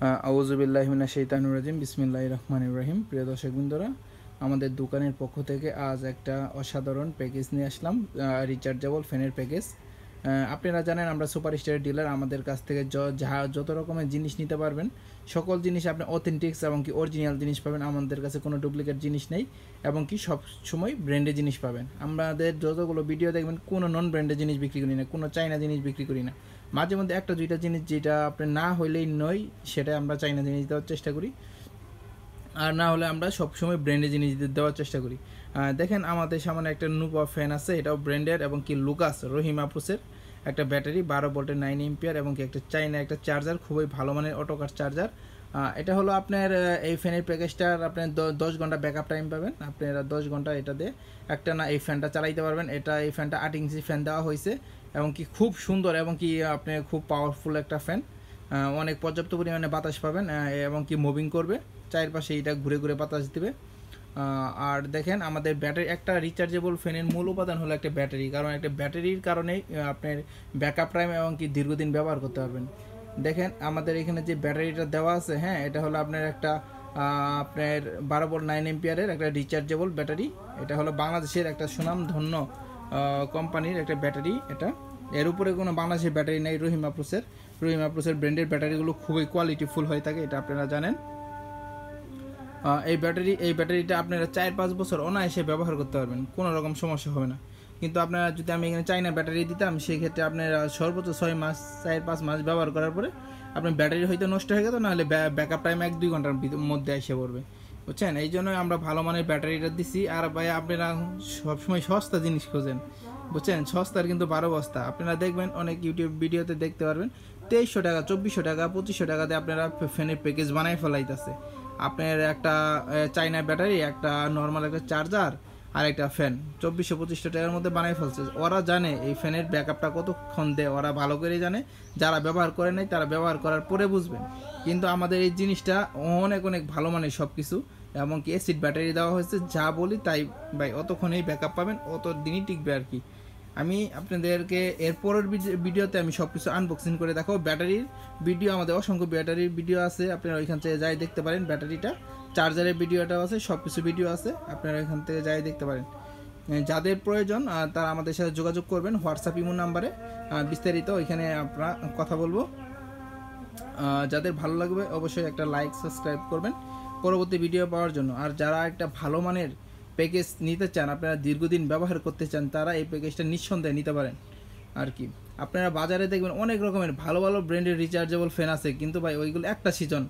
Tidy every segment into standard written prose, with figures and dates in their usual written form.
আউযুবিল্লাহি মিনাশ শাইতানির রাজিম বিসমিল্লাহির রহমানির রহিম। প্রিয় দর্শক বন্ধুরা, আমাদের দোকানের পক্ষ থেকে আজ একটা অসাধারণ প্যাকেজ নিয়ে আসলাম, রিচার্জেবল ফ্যানের প্যাকেজ। আপনারা জানেন আমরা সুপার স্টারের ডিলার, আমাদের কাছ থেকে যত রকমের জিনিস নিতে পারবেন সকল জিনিস আপনি অথেন্টিক্স এবং কি অরিজিনাল জিনিস পাবেন। আমাদের কাছে কোনো ডুপ্লিকেট জিনিস নেই এবং কি সব সময় ব্র্যান্ডের জিনিস পাবেন। আমাদের যতগুলো ভিডিও দেখবেন কোনো নন ব্র্যান্ডের জিনিস বিক্রি করি না, কোনো চাইনা জিনিস বিক্রি করি না। মাঝে মধ্যে একটা দুইটা জিনিস যেটা আপনি না হইলেই নয় সেটা আমরা চাইনা জিনিস দেওয়ার চেষ্টা করি, আর না হলে আমরা সবসময় ব্র্যান্ডের জিনিস দেওয়ার চেষ্টা করি। দেখেন আমাদের সামনে একটা নুপা ফ্যান আছে, এটাও ব্র্যান্ডের এবং কি লুকাস রহিম আপ্রোসের একটা ব্যাটারি 12 ভোল্টের 9 এম্পিয়ার এবং কি একটা চাইনা একটা চার্জার, খুবই ভালো মানের অটোকার চার্জার। এটা হলো আপনার এই ফ্যানের প্যাকেজটার আপনি 10 ঘন্টা ব্যাকআপ টাইম পাবেন। আপনারা 10 ঘন্টা এটা দিয়ে একটা না এই ফ্যানটা চালাইতে পারবেন। এই ফ্যানটা 8 ইঞ্চি ফ্যান দেওয়া হয়েছে এবং কি খুব সুন্দর এবং কি আপনি খুব পাওয়ারফুল একটা ফ্যান। অনেক পর্যাপ্ত পরিমাণে বাতাস পাবেন এবং কি মুভিং করবে, চারপাশে এটা ঘুরে ঘুরে বাতাস দিবে। আর দেখেন আমাদের ব্যাটারি, একটা রিচার্জেবল ফ্যানের মূল উপাদান হলো একটা ব্যাটারি, কারণ একটা ব্যাটারির কারণেই আপনার ব্যাকআপ টাইম এবং কি দীর্ঘদিন ব্যবহার করতে পারবেন। দেখেন আমাদের এখানে যে ব্যাটারিটা দেওয়া আছে, হ্যাঁ এটা হলো আপনার একটা আপনার 12 ভোল্ট 9 এম্পিয়ারের একটা রিচার্জেবল ব্যাটারি। এটা হলো বাংলাদেশের একটা সুনামধন্য কোম্পানির একটা ব্যাটারি। এটা এর উপরে কোনো বাংলাদেশের ব্যাটারি নেই। রহিম আপ্রোসের ব্র্যান্ডের ব্যাটারিগুলো খুবই কোয়ালিটিফুল হয়ে থাকে, এটা আপনারা জানেন। এই ব্যাটারিটা আপনারা 4-5 বছর অনায়াসে ব্যবহার করতে পারবেন, কোনো রকম সমস্যা হবে না। কিন্তু আপনারা যদি আমি এখানে চাইনা ব্যাটারি দিতাম, সেই ক্ষেত্রে আপনারা সর্বোচ্চ 6 মাস 4-5 মাস ব্যবহার করার পরে আপনার ব্যাটারি হয়তো নষ্ট হয়ে গেত, নাহলে ব্যাকআপ টাইম 1-2 ঘন্টার মধ্যে এসে পড়বে, বুঝছেন। এই জন্যই আমরা ভালো মানের ব্যাটারিটা দিছি। আর ভাই আপনারা সবসময় সস্তা জিনিস খোঁজেন, বুঝছেন, সস্তার কিন্তু 12 বস্তা। আপনারা দেখবেন অনেক ইউটিউব ভিডিওতে দেখতে পারবেন 2300 টাকা 2400 টাকা 2500 টাকাতে আপনারা ফ্যানের প্যাকেজ বানাই ফেলাইতেছে। আপনার একটা চাইনা ব্যাটারি, একটা নর্মাল একটা চার্জার আর একটা ফ্যান 2400-2500 টাকার মধ্যে বানাই ফেলছে। ওরা জানে এই ফ্যানের ব্যাকআপটা কতক্ষণ দেয়, ওরা ভালো করে জানে। যারা ব্যবহার করে নাই তারা ব্যবহার করার পরে বুঝবেন। কিন্তু আমাদের এই জিনিসটা অনেক অনেক ভালো মানের সব কিছু, এমনকি অ্যাসিড ব্যাটারি দেওয়া হয়েছে। যা বলি তাই ভাই, অতক্ষণেই ব্যাকআপ পাবেন, অত দিনই টিকবে আর কি। আমি আপনাদেরকে এর পরের ভিডিওতে আমি সব কিছু আনবক্সিং করে দেখাবো। ব্যাটারির ভিডিও, আমাদের অসংখ্য ব্যাটারির ভিডিও আছে, আপনারা ওইখান থেকে যাই দেখতে পারেন। ব্যাটারিটা, চার্জারের ভিডিওটাও আছে, সব কিছু ভিডিও আছে, আপনারা এখান থেকে যাই দেখতে পারেন। যাদের প্রয়োজন তারা আমাদের সাথে যোগাযোগ করবেন হোয়াটসঅ্যাপ ইমো নাম্বারে, বিস্তারিত ওইখানে আপনারা কথা বলবো। যাদের ভালো লাগবে অবশ্যই একটা লাইক সাবস্ক্রাইব করবেন পরবর্তী ভিডিও পাওয়ার জন্য। আর যারা একটা ভালো মানের প্যাকেজ নিতে চান, আপনারা দীর্ঘদিন ব্যবহার করতে চান, তারা এই প্যাকেজটা নিঃসন্দেহে নিতে পারেন আর কি। আপনারা বাজারে দেখবেন অনেক রকমের ভালো ভালো ব্র্যান্ডের রিচার্জেবল ফ্যান আছে, কিন্তু ভাই ওইগুলো একটা সিজন,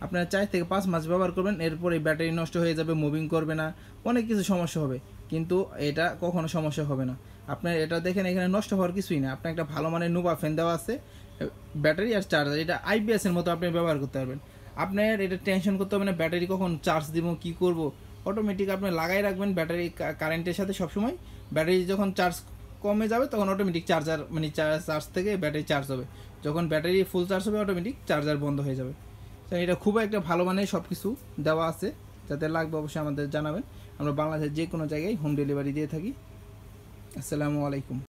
আপনারা 4 থেকে 5 মাস ব্যবহার করবেন, এরপর এই ব্যাটারি নষ্ট হয়ে যাবে, মুভিং করবে না, অনেক কিছু সমস্যা হবে। কিন্তু এটা কখনো সমস্যা হবে না। আপনার এটা দেখেন এখানে নষ্ট হওয়ার কিছুই না। আপনার একটা ভালো মানের নুবা ফ্যান দেওয়া আছে, ব্যাটারি আর চার্জার, এটা আইপিএস এর মতো আপনি ব্যবহার করতে পারবেন। আপনার এটা টেনশন করতে হবে না ব্যাটারি কখন চার্জ দিব, কি করব, অটোমেটিক আপনি লাগাই রাখবেন ব্যাটারি কারেন্টের সাথে সবসময়। ব্যাটারি যখন চার্জ কমে যাবে তখন অটোমেটিক চার্জার মানে চার্জ থেকে ব্যাটারি চার্জ হবে, যখন ব্যাটারি ফুল চার্জ হবে অটোমেটিক চার্জার বন্ধ হয়ে যাবে। তো এটা খুব একটা ভালো মানের সব কিছু দেওয়া আছে, যাতে লাগবে অবশ্যই আমাদের জানাবেন। আমরা বাংলাদেশের যে কোনো জায়গায় হোম ডেলিভারি দিয়ে থাকি। আসসালামু আলাইকুম।